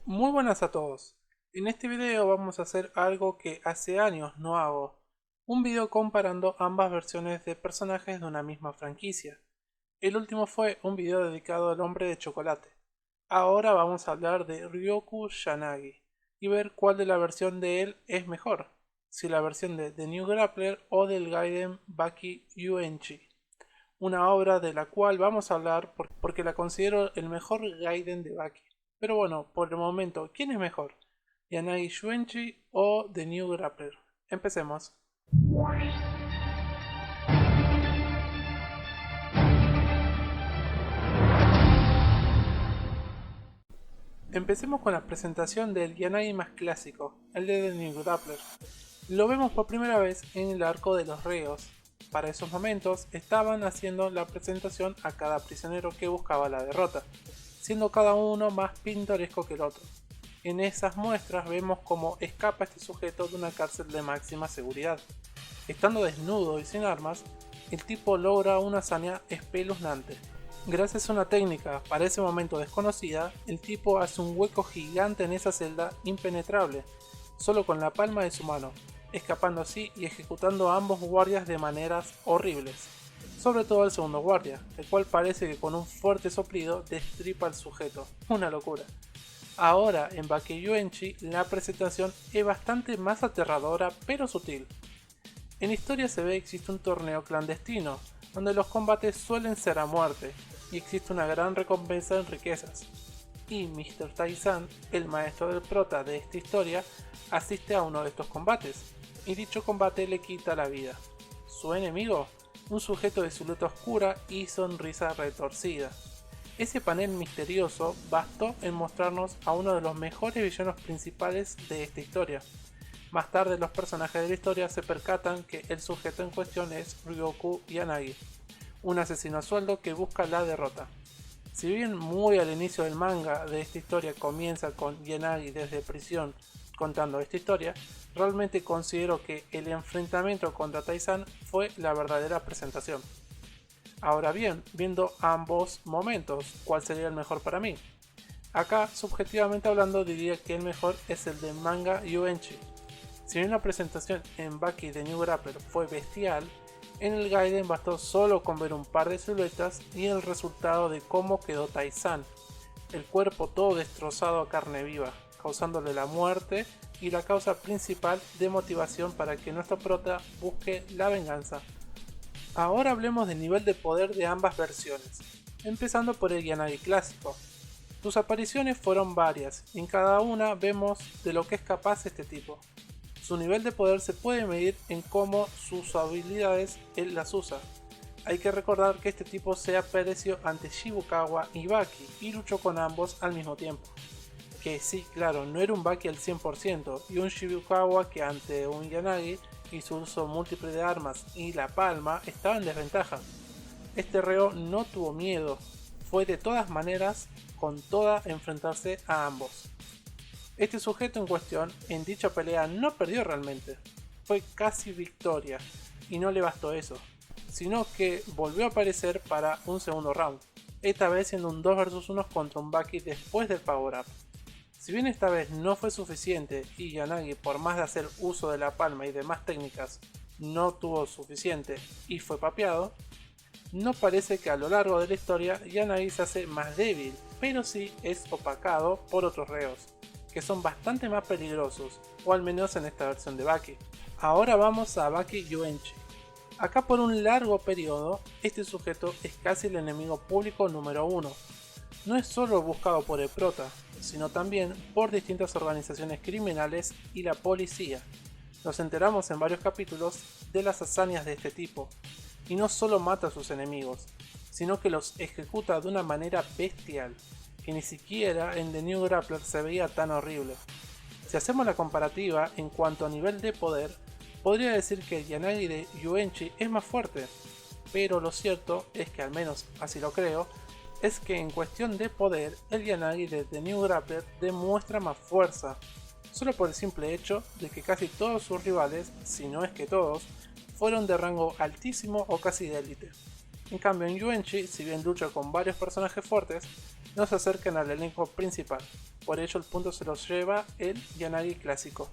Muy buenas a todos. En este video vamos a hacer algo que hace años no hago. Un video comparando ambas versiones de personajes de una misma franquicia. El último fue un video dedicado al hombre de chocolate. Ahora vamos a hablar de Ryoku Yanagi y ver cuál de la versión de él es mejor. Si la versión de The New Grappler o del Gaiden Baki Yuenchi. Una obra de la cual vamos a hablar porque la considero el mejor Gaiden de Baki. Pero bueno, por el momento, ¿quién es mejor? ¿Yanagi Shuenchi o The New Grappler? Empecemos. Empecemos con la presentación del Yanagi más clásico, el de The New Grappler. Lo vemos por primera vez en el arco de los reos. Para esos momentos estaban haciendo la presentación a cada prisionero que buscaba la derrota, siendo cada uno más pintoresco que el otro. En esas muestras vemos cómo escapa este sujeto de una cárcel de máxima seguridad. Estando desnudo y sin armas, el tipo logra una hazaña espeluznante. Gracias a una técnica para ese momento desconocida, el tipo hace un hueco gigante en esa celda impenetrable, solo con la palma de su mano, escapando así y ejecutando a ambos guardias de maneras horribles. Sobre todo al segundo guardia, el cual parece que con un fuerte soplido destripa al sujeto. Una locura. Ahora en Bakeyuenchi la presentación es bastante más aterradora pero sutil. En la historia se ve que existe un torneo clandestino, donde los combates suelen ser a muerte, y existe una gran recompensa en riquezas. Y Mr. Taizan, el maestro del prota de esta historia, asiste a uno de estos combates, y dicho combate le quita la vida. Su enemigo, un sujeto de silueta oscura y sonrisa retorcida. Ese panel misterioso bastó en mostrarnos a uno de los mejores villanos principales de esta historia. Más tarde los personajes de la historia se percatan que el sujeto en cuestión es Ryoku Yanagi, un asesino a sueldo que busca la derrota. Si bien muy al inicio del manga de esta historia comienza con Yanagi desde prisión contando esta historia, realmente considero que el enfrentamiento contra Taizan fue la verdadera presentación. Ahora bien, viendo ambos momentos, ¿cuál sería el mejor para mí? Acá, subjetivamente hablando, diría que el mejor es el de manga Yuenchi. Si bien la presentación en Baki de New Grappler fue bestial, en el Gaiden bastó solo con ver un par de siluetas y el resultado de cómo quedó Taizan, el cuerpo todo destrozado a carne viva, causándole la muerte y la causa principal de motivación para que nuestro prota busque la venganza. Ahora hablemos del nivel de poder de ambas versiones, empezando por el Yanagi clásico. Sus apariciones fueron varias y en cada una vemos de lo que es capaz este tipo. Su nivel de poder se puede medir en cómo sus habilidades él las usa. Hay que recordar que este tipo se apareció ante Shibukawa y Baki y luchó con ambos al mismo tiempo. Que sí, claro, no era un Baki al 100% y un Shibukawa que ante un Yanagi y su uso múltiple de armas y la palma estaba en desventaja. Este reo no tuvo miedo, fue de todas maneras con toda enfrentarse a ambos. Este sujeto en cuestión en dicha pelea no perdió realmente, fue casi victoria y no le bastó eso, sino que volvió a aparecer para un segundo round, esta vez siendo un 2 vs 1 contra un Baki después del power up. Si bien esta vez no fue suficiente y Yanagi por más de hacer uso de la palma y demás técnicas no tuvo suficiente y fue papeado, no parece que a lo largo de la historia Yanagi se hace más débil, pero sí es opacado por otros reos, que son bastante más peligrosos, o al menos en esta versión de Baki. Ahora vamos a Baki Yuenchi. Acá por un largo periodo, este sujeto es casi el enemigo público número uno. No es solo buscado por el prota, sino también por distintas organizaciones criminales y la policía. Nos enteramos en varios capítulos de las hazañas de este tipo, y no solo mata a sus enemigos, sino que los ejecuta de una manera bestial, que ni siquiera en The New Grappler se veía tan horrible. Si hacemos la comparativa en cuanto a nivel de poder, podría decir que el Yanagi de Yuenchi es más fuerte, pero lo cierto es que al menos así lo creo, es que en cuestión de poder, el Yanagi de The New Grappler demuestra más fuerza, solo por el simple hecho de que casi todos sus rivales, si no es que todos, fueron de rango altísimo o casi de élite. En cambio en Yuenchi, si bien lucha con varios personajes fuertes, no se acercan al elenco principal. por ello el punto se lo lleva el Yanagi clásico.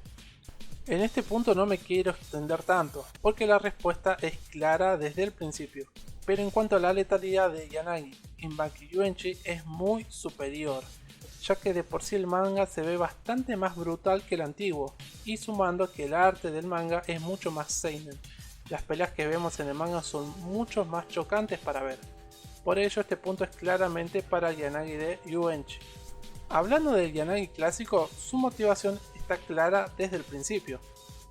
En este punto no me quiero extender tanto, porque la respuesta es clara desde el principio, pero en cuanto a la letalidad de Yanagi en Baki Yuenchi es muy superior, ya que de por sí el manga se ve bastante más brutal que el antiguo, y sumando que el arte del manga es mucho más seinen. Las peleas que vemos en el manga son mucho más chocantes para ver, por ello este punto es claramente para el Yanagi de Yuenchi. Hablando del Yanagi clásico, su motivación está clara desde el principio.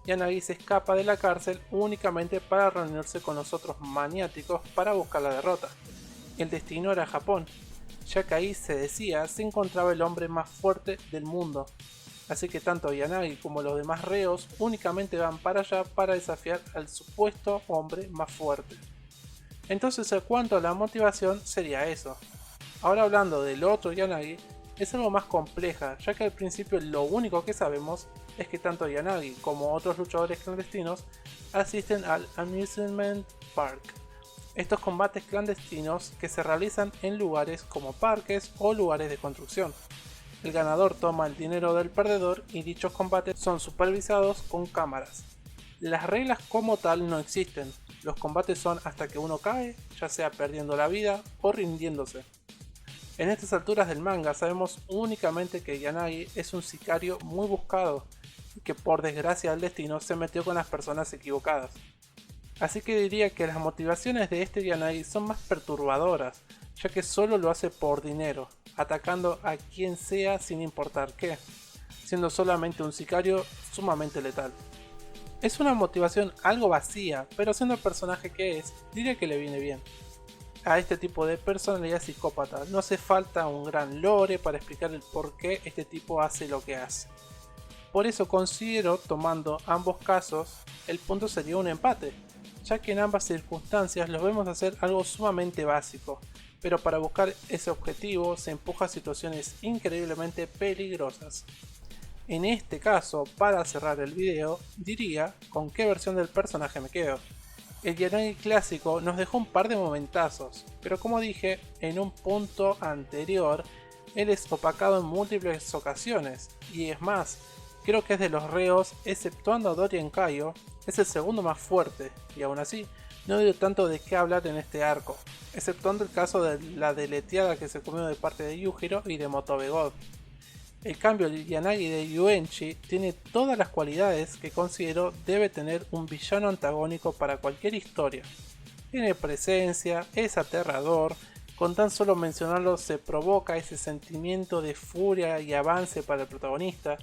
Yanagi se escapa de la cárcel únicamente para reunirse con los otros maniáticos para buscar la derrota. El destino era Japón, ya que ahí se decía se encontraba el hombre más fuerte del mundo. Así que tanto Yanagi como los demás reos únicamente van para allá para desafiar al supuesto hombre más fuerte. Entonces en cuanto a la motivación sería eso. Ahora hablando del otro Yanagi, es algo más compleja, ya que al principio lo único que sabemos es que tanto Yanagi como otros luchadores clandestinos asisten al Amusement Park. Estos combates clandestinos que se realizan en lugares como parques o lugares de construcción. El ganador toma el dinero del perdedor y dichos combates son supervisados con cámaras. Las reglas como tal no existen, los combates son hasta que uno cae, ya sea perdiendo la vida o rindiéndose. En estas alturas del manga sabemos únicamente que Yanagi es un sicario muy buscado y que por desgracia del destino se metió con las personas equivocadas. Así que diría que las motivaciones de este Yanagi son más perturbadoras, ya que solo lo hace por dinero, atacando a quien sea sin importar qué, siendo solamente un sicario sumamente letal. Es una motivación algo vacía, pero siendo el personaje que es, diría que le viene bien. A este tipo de personalidad psicópata no hace falta un gran lore para explicar el por qué este tipo hace lo que hace. Por eso considero, tomando ambos casos, el punto sería un empate, ya que en ambas circunstancias los vemos hacer algo sumamente básico, pero para buscar ese objetivo se empuja a situaciones increíblemente peligrosas. En este caso, para cerrar el video, diría con qué versión del personaje me quedo. El Yanagi clásico nos dejó un par de momentazos, pero como dije en un punto anterior, él es opacado en múltiples ocasiones, y es más, creo que es de los reos, exceptuando a Dorian Kaio, es el segundo más fuerte, y aún así, no dio tanto de qué hablar en este arco, exceptuando el caso de la deleteada que se comió de parte de Yujiro y de Motobe God. En cambio, el Yanagi de Yuenchi tiene todas las cualidades que considero debe tener un villano antagónico para cualquier historia. Tiene presencia, es aterrador, con tan solo mencionarlo se provoca ese sentimiento de furia y avance para el protagonista,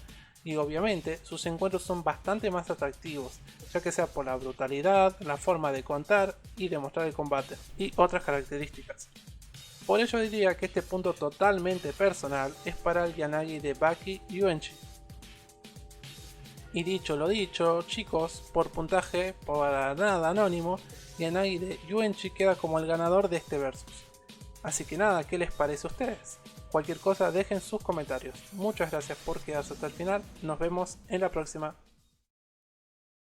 y obviamente sus encuentros son bastante más atractivos, ya que sea por la brutalidad, la forma de contar y demostrar el combate, y otras características. Por ello diría que este punto totalmente personal es para el Yanagi de Baki Yuenchi. Y dicho lo dicho, chicos, por puntaje para nada anónimo, Yanagi de Yuenchi queda como el ganador de este versus. Así que nada, ¿qué les parece a ustedes? Cualquier cosa dejen sus comentarios. Muchas gracias por quedarse hasta el final, nos vemos en la próxima.